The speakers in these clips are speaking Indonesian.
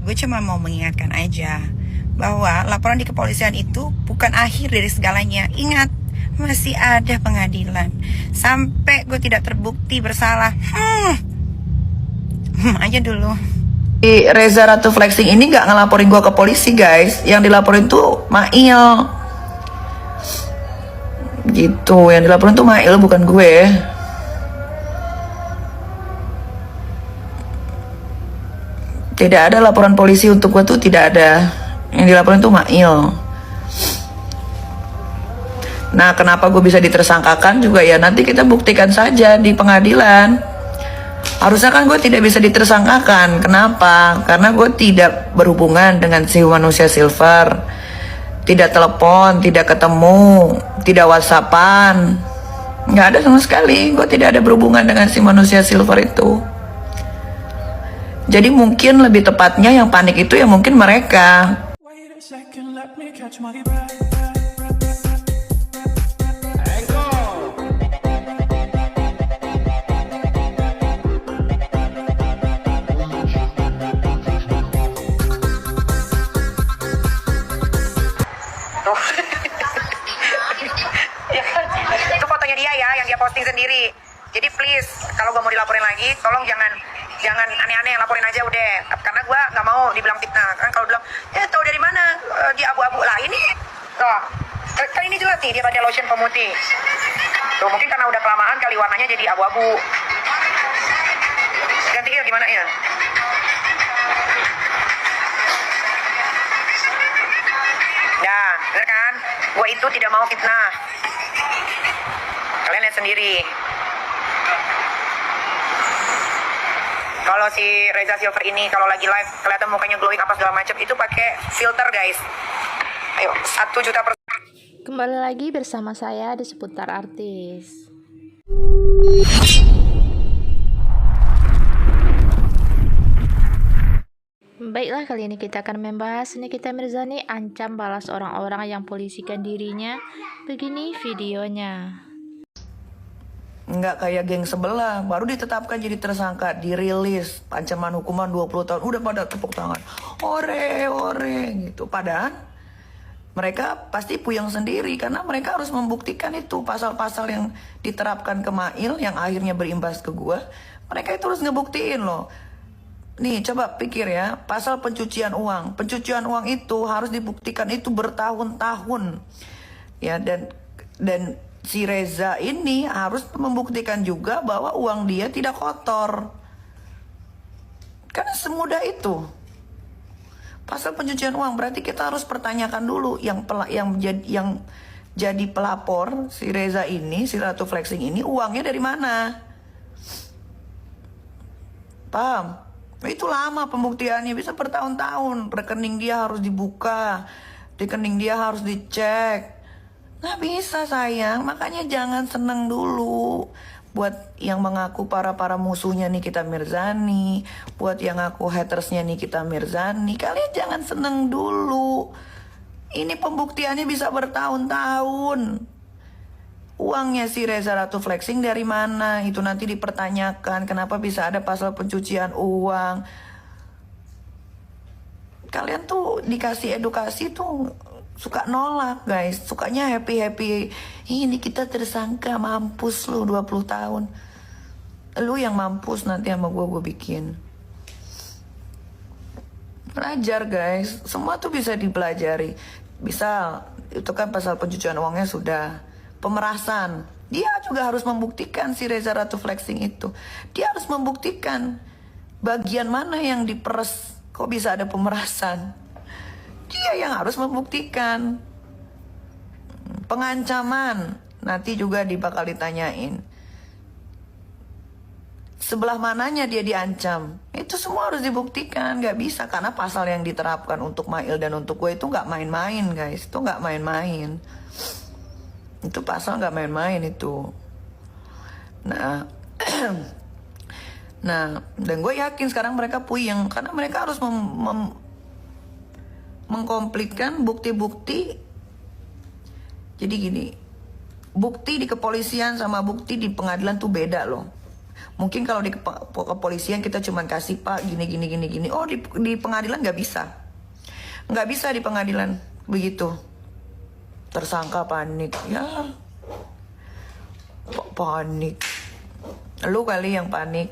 Gue cuma mau mengingatkan aja bahwa laporan di kepolisian itu bukan akhir dari segalanya. Ingat, masih ada pengadilan. Sampai gue tidak terbukti bersalah. Aja dulu. Reza Ratu Flexing ini gak ngelaporin gue ke polisi guys. Yang dilaporin tuh Mail. Gitu, yang dilaporin tuh Mail bukan gue. Tidak ada laporan polisi untuk gue tuh, tidak ada. Yang dilaporin tuh Mail. Nah, kenapa gue bisa ditersangkakan juga ya nanti kita buktikan saja di pengadilan. Harusnya kan gue tidak bisa ditersangkakan. Kenapa? Karena gue tidak berhubungan dengan si manusia silver. Tidak telepon, tidak ketemu, tidak whatsappan. Nggak ada sama sekali. Gue tidak ada berhubungan dengan si manusia silver itu. Jadi mungkin lebih tepatnya yang panik itu ya mungkin mereka. Ya kan? Itu fotonya dia ya, yang dia posting sendiri. Jadi please, kalau gue mau dilaporin lagi, tolong jangan aneh-aneh, laporin aja udah. Karena gue nggak mau dibilang fitnah. Kan kalau bilang, tahu dari mana? Di abu-abu lah ini. Tuh, kan ini jelas nih dia pakai lotion pemutih. Tuh mungkin karena udah kelamaan kali warnanya jadi abu-abu. Gantinya gimana ya? Nah, bener kan? Gue itu tidak mau fitnah. Kalian lihat sendiri. Kalau si Reza Silver ini kalau lagi live kelihatan mukanya glowing apa segala macam itu pakai filter guys. Ayo 1 juta per. Kembali lagi bersama saya di seputar artis. Baiklah, kali ini kita akan membahas Nikita Mirzani ancam balas orang-orang yang polisikan dirinya. Begini videonya. Nggak kayak geng sebelah, baru ditetapkan jadi tersangka, dirilis, ancaman hukuman 20 tahun, udah pada tepuk tangan, ore gitu. Padahal mereka pasti puyeng sendiri karena mereka harus membuktikan itu pasal-pasal yang diterapkan ke Mail yang akhirnya berimbas ke gua. Mereka itu harus ngebuktiin loh. Nih coba pikir ya, pasal pencucian uang. Pencucian uang itu harus dibuktikan itu bertahun-tahun. Ya, dan si Reza ini harus membuktikan juga bahwa uang dia tidak kotor. Karena semudah itu. Pasal pencucian uang berarti kita harus pertanyakan dulu yang jadi pelapor si Reza ini, si Ratu Flexing ini uangnya dari mana? Paham? Itu lama pembuktiannya, bisa bertahun-tahun. Rekening dia harus dibuka, rekening dia harus dicek. Nggak bisa sayang, makanya jangan seneng dulu. Buat yang mengaku para musuhnya Nikita Mirzani, buat yang ngaku hatersnya Nikita Mirzani, kalian jangan seneng dulu. Ini pembuktiannya bisa bertahun-tahun. Uangnya si Reza Ratu Flexing dari mana? Itu nanti dipertanyakan. Kenapa bisa ada pasal pencucian uang? Kalian tuh dikasih edukasi tuh suka nolak guys. Sukanya happy. Ini kita tersangka, mampus lu 20 tahun. Lu yang mampus nanti sama gue bikin. Belajar guys. Semua tuh bisa dipelajari. Bisa, itu kan pasal pencucian uangnya sudah. Pemerasan, dia juga harus membuktikan si Reza Ratu Flexing itu. Dia harus membuktikan bagian mana yang diperes. Kok bisa ada pemerasan? Dia yang harus membuktikan. Pengancaman, nanti juga bakal ditanyain. Sebelah mananya dia diancam. Itu semua harus dibuktikan. Gak bisa, karena pasal yang diterapkan untuk Mail dan untuk gue itu gak main-main guys. Itu gak main-main. Itu pasal gak main-main itu. Nah nah, dan gue yakin sekarang mereka puyeng karena mereka harus mengkomplitkan bukti-bukti. Jadi gini, bukti di kepolisian sama bukti di pengadilan tuh beda loh. Mungkin kalau di kepolisian kita cuma kasih Pak gini. Oh di pengadilan nggak bisa. Nggak bisa di pengadilan begitu. Tersangka panik. Ya panik. Lu kali yang panik.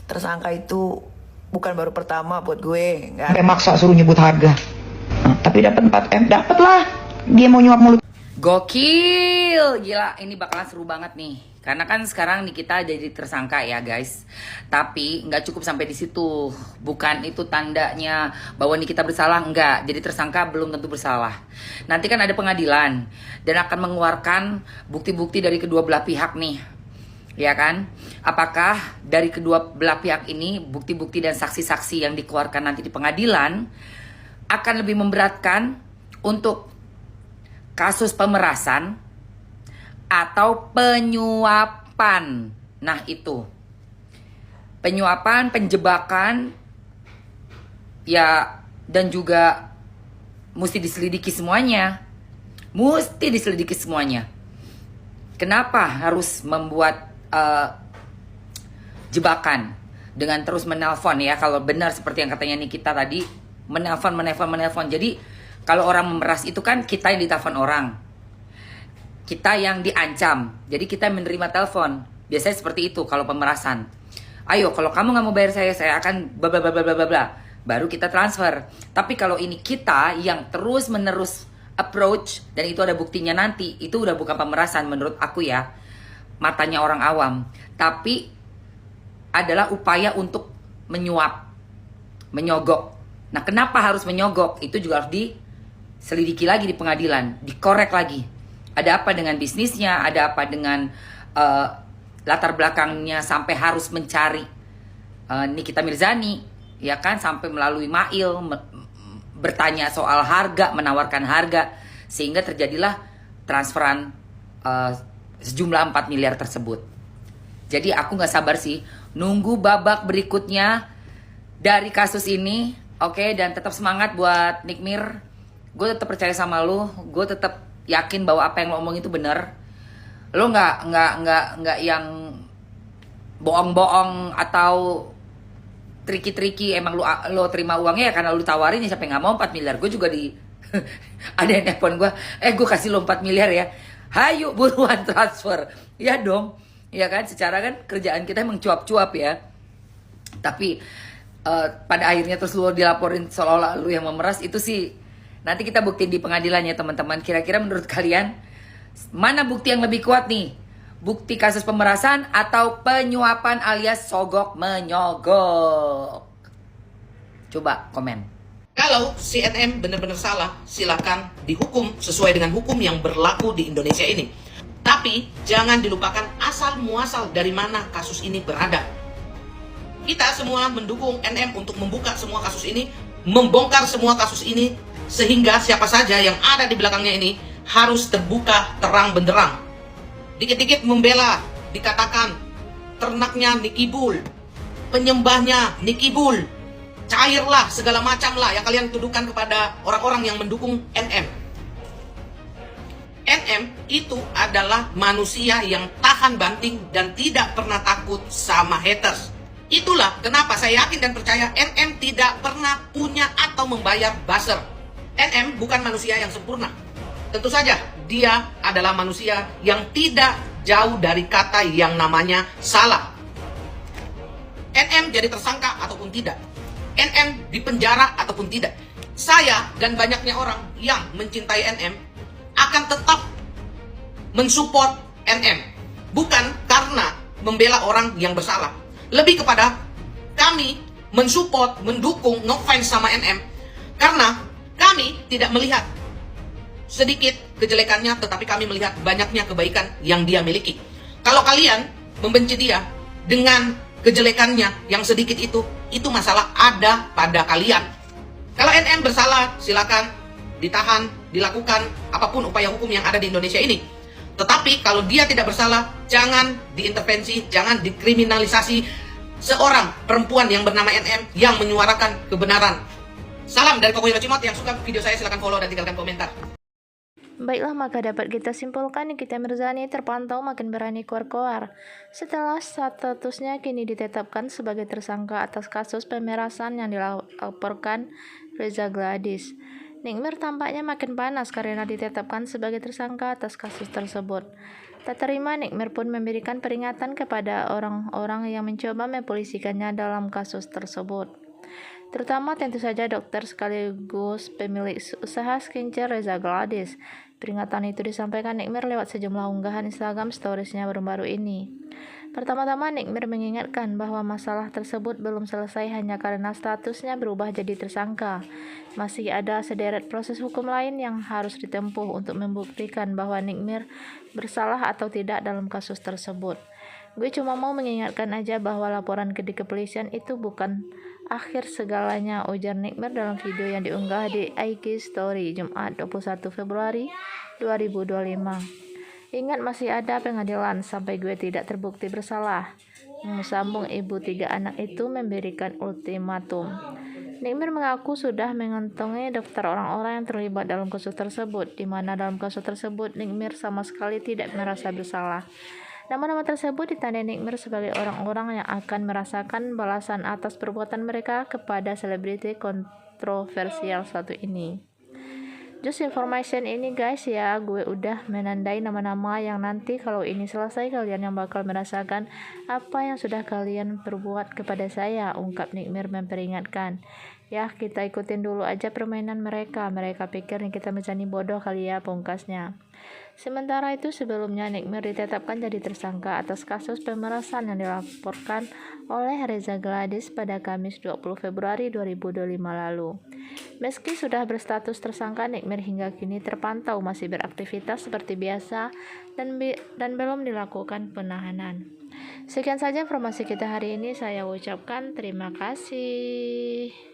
Tersangka itu bukan baru pertama buat gue. Nggak sampai maksa suruh nyebut harga. Tapi dapat 4M. Dapat lah. Dia mau nyuap mulut. Gokil, gila, ini bakalan seru banget nih. Karena kan sekarang nih kita jadi tersangka ya guys. Tapi nggak cukup sampai di situ. Bukan itu tandanya bahwa nih kita bersalah, enggak. Jadi tersangka belum tentu bersalah. Nanti kan ada pengadilan dan akan mengeluarkan bukti-bukti dari kedua belah pihak nih. Ya kan? Apakah dari kedua belah pihak ini bukti-bukti dan saksi-saksi yang dikeluarkan nanti di pengadilan akan lebih memberatkan untuk kasus pemerasan atau penyuapan. Nah itu penyuapan, penjebakan ya, dan juga mesti diselidiki semuanya. Kenapa harus membuat jebakan dengan terus menelpon ya, kalau benar seperti yang katanya Nikita tadi, menelpon. Jadi kalau orang memeras itu kan kita yang ditelepon orang, kita yang diancam, jadi kita menerima telepon. Biasanya seperti itu kalau pemerasan. Ayo, kalau kamu nggak mau bayar saya akan bla bla bla bla bla bla, baru kita transfer. Tapi kalau ini kita yang terus menerus approach dan itu ada buktinya nanti, itu udah bukan pemerasan menurut aku ya, matanya orang awam. Tapi adalah upaya untuk menyuap, menyogok. Nah, kenapa harus menyogok? Itu juga harus diselidiki lagi di pengadilan, dikorek lagi. Ada apa dengan bisnisnya, ada apa dengan latar belakangnya sampai harus mencari Nikita Mirzani, ya kan, sampai melalui Mail bertanya soal harga, menawarkan harga, sehingga terjadilah transferan sejumlah 4 miliar tersebut. Jadi aku nggak sabar sih nunggu babak berikutnya dari kasus ini. Oke, dan tetap semangat buat Nikmir. Gue tetap percaya sama lu. Gue tetap yakin bahwa apa yang lo omong itu benar. Lo nggak yang bohong-bohong atau triki-triki. Emang lo terima uangnya ya karena lo tawarin ya, siapa yang nggak mau 4 miliar. Gue juga ada yang telepon gue. Gue kasih lo 4 miliar ya. Hayu buruan transfer. Ya dong. Ya kan, secara kan kerjaan kita emang cuap-cuap ya. Tapi pada akhirnya terus lu dilaporin seolah-olah lu yang memeras, itu sih nanti kita buktiin di pengadilan ya teman-teman. Kira-kira menurut kalian mana bukti yang lebih kuat nih? Bukti kasus pemerasan atau penyuapan alias sogok menyogok? Coba komen. Kalau CNM benar-benar salah, silakan dihukum sesuai dengan hukum yang berlaku di Indonesia ini. Tapi jangan dilupakan asal muasal dari mana kasus ini berada. Kita semua mendukung NM untuk membuka semua kasus ini, membongkar semua kasus ini, sehingga siapa saja yang ada di belakangnya ini harus terbuka terang benderang. Dikit-dikit membela, dikatakan ternaknya Nicky Bull, penyembahnya Nicky Bull, cairlah segala macam lah yang kalian tuduhkan kepada orang-orang yang mendukung NM. NM itu adalah manusia yang tahan banting dan tidak pernah takut sama haters. Itulah kenapa saya yakin dan percaya NM tidak pernah punya atau membayar buzzer. NM bukan manusia yang sempurna. Tentu saja dia adalah manusia yang tidak jauh dari kata yang namanya salah. NM jadi tersangka ataupun tidak, NM dipenjara ataupun tidak, saya dan banyaknya orang yang mencintai NM akan tetap mensupport NM. Bukan karena membela orang yang bersalah, lebih kepada kami mensupport, mendukung, ngefans sama NM karena kami tidak melihat sedikit kejelekannya, tetapi kami melihat banyaknya kebaikan yang dia miliki. Kalau kalian membenci dia dengan kejelekannya yang sedikit itu masalah ada pada kalian. Kalau NM bersalah, silakan ditahan, dilakukan apapun upaya hukum yang ada di Indonesia ini. Tetapi kalau dia tidak bersalah, jangan diintervensi, jangan dikriminalisasi seorang perempuan yang bernama NM yang menyuarakan kebenaran. Salam dari Koko Hirocimot. Yang suka video saya silakan follow dan tinggalkan komentar. Baiklah, maka dapat kita simpulkan Nikita Mirzani terpantau makin berani keluar-keluar setelah statusnya kini ditetapkan sebagai tersangka atas kasus pemerasan yang dilaporkan Reza Gladys. Nikmir tampaknya makin panas karena ditetapkan sebagai tersangka atas kasus tersebut. Tak terima, Nikmir pun memberikan peringatan kepada orang-orang yang mencoba mempolisikannya dalam kasus tersebut. Terutama tentu saja dokter sekaligus pemilik usaha skincare Reza Gladys. Peringatan itu disampaikan Nikmir lewat sejumlah unggahan Instagram storiesnya baru-baru ini. Pertama-tama Nikmir mengingatkan bahwa masalah tersebut belum selesai hanya karena statusnya berubah jadi tersangka. Masih ada sederet proses hukum lain yang harus ditempuh untuk membuktikan bahwa Nikmir bersalah atau tidak dalam kasus tersebut. Gue cuma mau mengingatkan aja bahwa laporan ke kepolisian itu bukan akhir segalanya, ujar Nikmir dalam video yang diunggah di IG Story Jumat 21 Februari 2025. Ingat, masih ada pengadilan sampai gue tidak terbukti bersalah. Sambung ibu 3 anak itu memberikan ultimatum. Nikmir mengaku sudah mengantongi daftar orang-orang yang terlibat dalam kasus tersebut, di mana dalam kasus tersebut Nikmir sama sekali tidak merasa bersalah. Nama-nama tersebut ditandai Nikmir sebagai orang-orang yang akan merasakan balasan atas perbuatan mereka kepada selebriti kontroversial satu ini. Just information ini guys ya, gue udah menandai nama-nama yang nanti kalau ini selesai kalian yang bakal merasakan apa yang sudah kalian perbuat kepada saya, ungkap Nikmir memperingatkan. Ya, kita ikutin dulu aja permainan mereka. Mereka pikir Nikita Mirzani bodoh kali ya, pungkasnya. Sementara itu sebelumnya Nikmir ditetapkan jadi tersangka atas kasus pemerasan yang dilaporkan oleh Reza Gladys pada Kamis 20 Februari 2025 lalu. Meski sudah berstatus tersangka, Nikmir hingga kini terpantau masih beraktivitas seperti biasa dan belum dilakukan penahanan. Sekian saja informasi kita hari ini. Saya ucapkan terima kasih.